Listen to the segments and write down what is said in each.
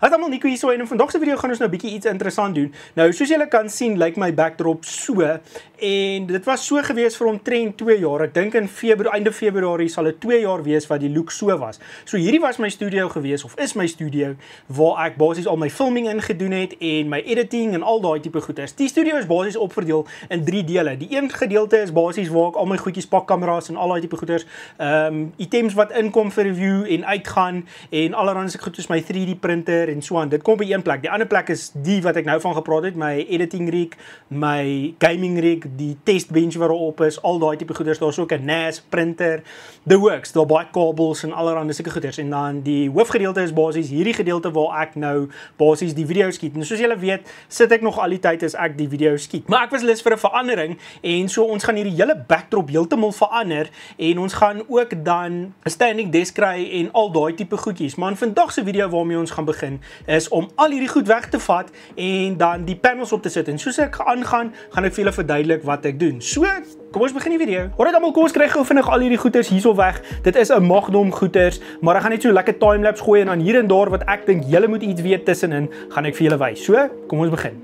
Hallo almal, Nico hier so en in vandag se video gaan ons nou 'n bietjie iets interessant doen. Nou, soos julle kan sien, lyk my backdrop so en dit was so gewees vir omtrent 2 jaar. Ek dink in einde Februarie sal dit 2 jaar wees wat die look so was. So hierdie was my studio gewees of is my studio waar ek basies al my filming ingedoen het en my editing en al daai tipe goeders. Die studio is basies opverdeel in 3 dele. Die een gedeelte is basies waar ek al my goedjies pak, kameras en al daai tipe goeders, items wat inkom vir review en uitgaan en allerhande se goed soos my 3D printer en so aan. Dit kom by een plek. Die ander plek is die wat ek nou van gepraat het, my editing rig, my gaming rig, die testbench waarop is, al daai tipe goeders. Daar's ook 'n NAS printer, the works, daar baie kabels en allerhande sulke goeders. En dan die hoofgedeelte is basies hierdie gedeelte waar ek nou basies die video skiet. En soos julle weet, sit ek nog al die tyd as ek die video skiet. Maar ek was lus vir 'n verandering en so ons gaan hierdie hele backdrop heeltemal verander en ons gaan ook dan 'n standing desk kry en al daai tipe goedjies. Maar in vandag se video waarmee ons gaan begin is om al hierdie goed weg te vat en dan die panels op te sit. En soos ek aangaan, gaan ek vir julle verduidelik wat ek doen. So, kom ons begin die video. Alright almal, kom ons kry gou vinnig al hierdie goeders hierso weg. Dit is 'n Magnum goeders, maar ek gaan net so lekker timelapse gooi en dan hier en daar wat ek dink julle moet iets weet tussenin, gaan ek vir julle wys. So, kom ons begin.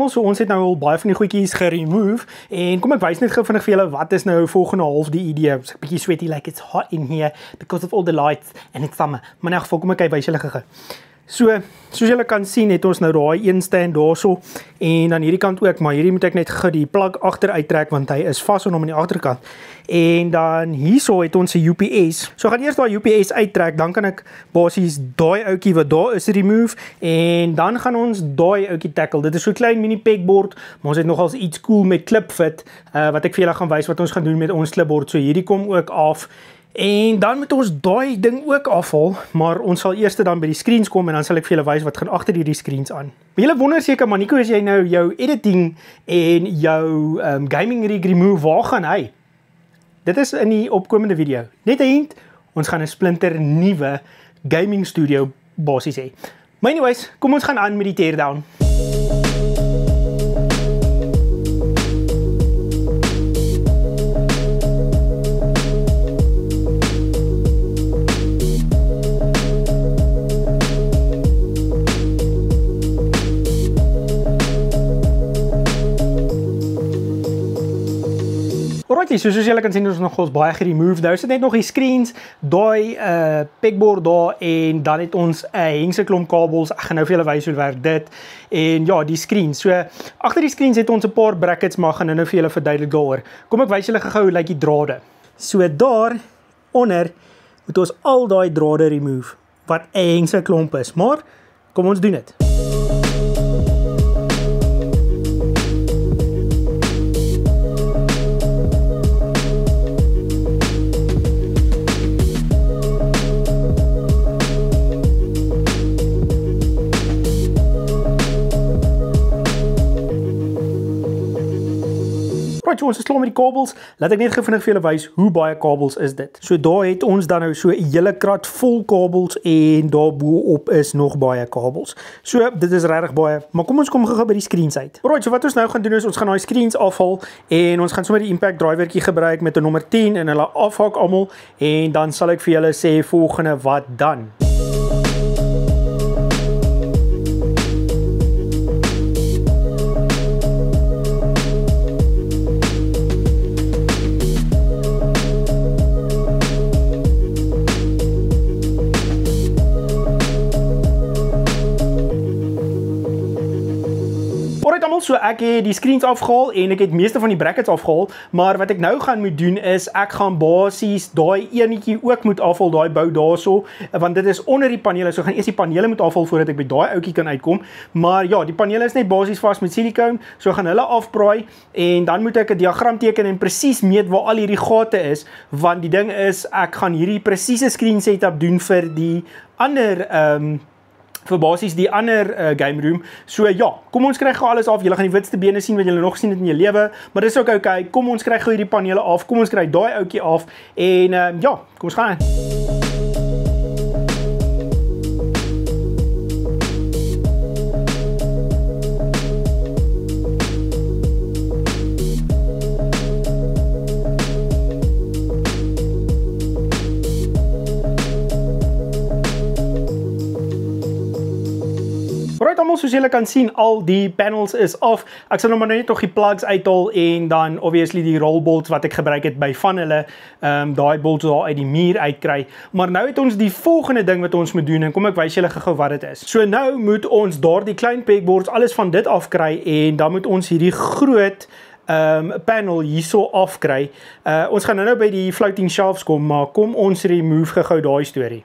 So ons het nou al baie van die goedjies geremove en kom ek wys net gou vinnig vir julle wat is nou volgende half die idee. Ek's 'n bietjie sweaty, like it's hot in here because of all the lights and it's summer. Maar in elk geval, kom ek wys julle gou. So, soos julle kan sien, het ons nou daai een stand daarso en dan hierdie kant ook, maar hierdie moet ek net gou die plug agter uittrek want hy is vas aan hom aan die agterkant. En dan hierso het ons 'n UPS. So gaan eers daai UPS uittrek, dan kan ek basies daai ouetjie wat daar is remove en dan gaan ons daai ouetjie tackle. Dit is so 'n klein mini pegboard, maar ons het nogals iets cool met clipfit wat ek vir julle gaan wys wat ons gaan doen met ons clipboard. So hierdie kom ook af. En dan moet ons daai ding ook afhaal, maar ons sal eers dan by die screens kom en dan sal ek vir julle wys wat gaan agter hierdie screens aan. Maar julle wonder seker, maar Nico, as jy nou jou editing en jou gaming rig remove, waar gaan hy? Dit is in die opkomende video. Net 'n hint, ons gaan 'n splinter nuwe gaming studio basies hê. Maar anyways, kom ons gaan aan met die teardown. Alrighty, soos julle kan sien, ons nog baie geremove. Nou is dit net nog die screens, daai pegboard daar en dan het ons 'n hengse klomp kabels. Ek gaan nou vir julle wys hoe werk dit. En ja, die screens. So agter die screens het ons 'n paar brackets, maar gaan nou vir julle verduidelik daaroor. Kom ek wys julle gou hoe lyk die drade. So daar onder moet ons al daai drade remove wat 'n hengse klomp is. Maar kom ons doen dit. Right, so ons is klaar met die kabels. Laat ek net gou vinnig vir julle wys hoe baie kabels is dit. So daar het ons dan nou so 'n hele krat vol kabels en daarbo-op is nog baie kabels. So dit is regtig baie, maar kom ons kom gou by die screens uit. Alright, so wat ons nou gaan doen is ons gaan daai screens afhaal en ons gaan sommer die impact drivertjie gebruik met 'n nommer 10 en hulle afhaak almal en dan sal ek vir julle sê volgende wat dan. So ek het die screens afgehaal en ek het meeste van die brackets afgehaal, maar wat ek nou gaan moet doen is ek gaan basies daai enetjie ook moet afhaal, daai bou daarso, want dit is onder die panele. So ek gaan eers die panele moet afhaal voordat ek by daai ouetjie kan uitkom. Maar ja, die panele is net basies vas met silikon, so gaan hulle afbraai en dan moet ek 'n diagram teken en presies meet waar al hierdie gate is, want die ding is ek gaan hierdie presiese screen setup doen vir die ander vir basies die ander game room. So ja, kom ons kry gou alles af. Julle gaan die witste bene sien wat julle nog sien het in julle lewe, maar dis ook okay. Kom ons kry gou hierdie panele af. Kom ons kry daai ouetjie af en ja, kom ons gaan aan. Alright almal, soos julle kan sien, al die panels is af. Ek sal nou maar net nog die plugs uithaal en dan obviously die roll bolts wat ek gebruik het by van hulle, daai bolts daar uit die muur uitkry. Maar nou het ons die volgende ding wat ons moet doen en kom ek wys julle gou wat dit is. So nou moet ons daardie klein pegboards alles van dit afkry en dan moet ons hierdie groot panel hierso afkry. Ons gaan nou by die floating shelves kom, maar kom ons remove gou daai storie.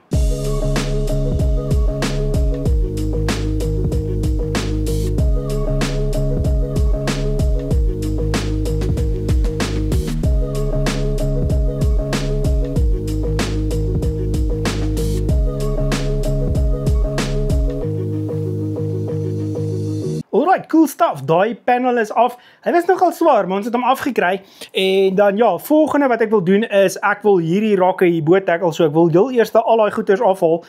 Alright, cool stuff. Daai panel is af. Hy was nogal swaar, maar ons het hom afgekry. En dan ja, volgende wat ek wil doen is ek wil hierdie rakke hierbo tackle, so ek wil heel eers al daai goeders afhaal.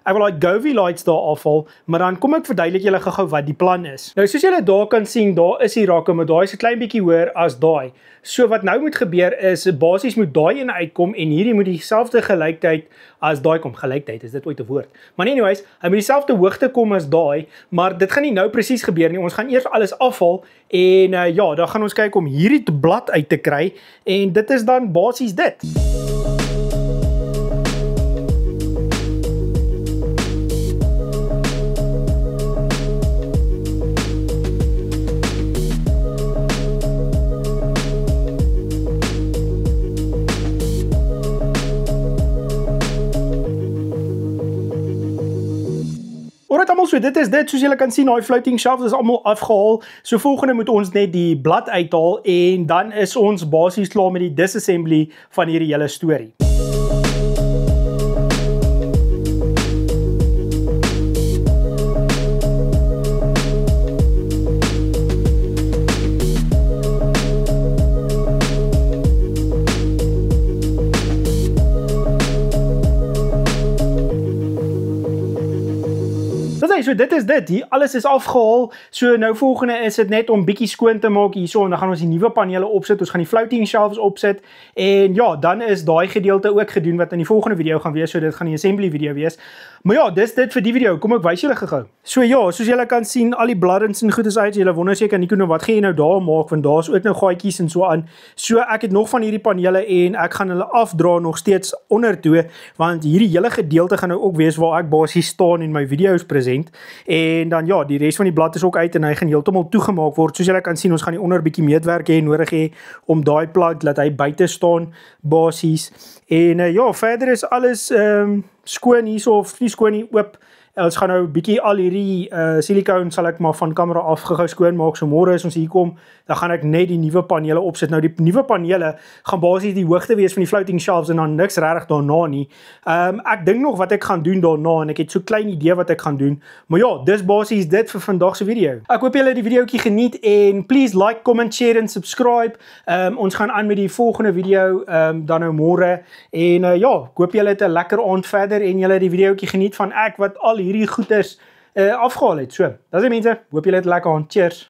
Ek wil daai Govee lights daar afhaal, maar dan kom ek verduidelik julle gou wat die plan is. Nou soos julle daar kan sien, daar is die rakke, maar daai is 'n klein bietjie hoër as daai. So wat nou moet gebeur is basies moet daai ene uitkom en hierdie moet dieselfde gelyktyd as daai kom. Gelyktyd, is dit ooit 'n woord? Maar anyways, hy moet dieselfde hoogte kom as daai, maar dit gaan nie nou presies gebeur nie. Ons gaan eers alles afhaal en ja, dan gaan ons kyk om hierdie blad uit te kry en dit is dan basies dit. Alright almal, so dit is dit, soos julle kan sien, daai floating shelves is almal afgehaal. So volgende moet ons net die blad uithaal en dan is ons basies klaar met die disassembly van hierdie hele storie. So dit is dit, hier alles is afgehaal. So nou volgende is dit net om bietjie skoon te maak hierso en dan gaan ons die nuwe panele opsit. Ons gaan die floating shelves opsit en ja, dan is daai gedeelte ook gedoen wat in die volgende video gaan wees. So dit gaan die assembly video wees. Maar ja, dis dit vir die video. Kom ek wys julle gou. So ja, soos julle kan sien, al die bladdens en goed is uit. Julle wonder seker Nico, nou wat gaan jy nou daar maak want daar's ook nou gaatjies en so aan. So ek het nog van hierdie panele en ek gaan hulle afdra nog steeds onder toe want hierdie hele gedeelte gaan nou ook wees waar ek basies staan en my video's present. En dan ja, die res van die blad is ook uit en hy gaan heeltemal toegemaak word. Soos julle kan sien, ons gaan die onder bietjie meetwerk hê nodig hê om daai plug laat hy buite staan basies. En ja, verder is alles skoon hierso of nie skoon nie, oop. Ons gaan nou bietjie al hierdie silikon sal ek maar van kamera af gou skoon maak. So môre as ons hier kom, dan gaan ek net die nuwe panele opsit. Nou die nuwe panele gaan basies die hoogte wees van die floating shelves en dan niks regtig daarna nie. Ek dink nog wat ek gaan doen daarna en ek het so klein idee wat ek gaan doen. Maar ja, dis basies dit vir vandag se video. Ek hoop julle het die videoetjie geniet en please like, comment, share en subscribe. Ons gaan aan met die volgende video dan nou môre en ja, ek hoop julle het 'n lekker aand verder en julle het die videoetjie geniet van ek wat al hierdie goeders afgehaal het. So, dis dit mense. Hoop julle het lekker aan. Cheers.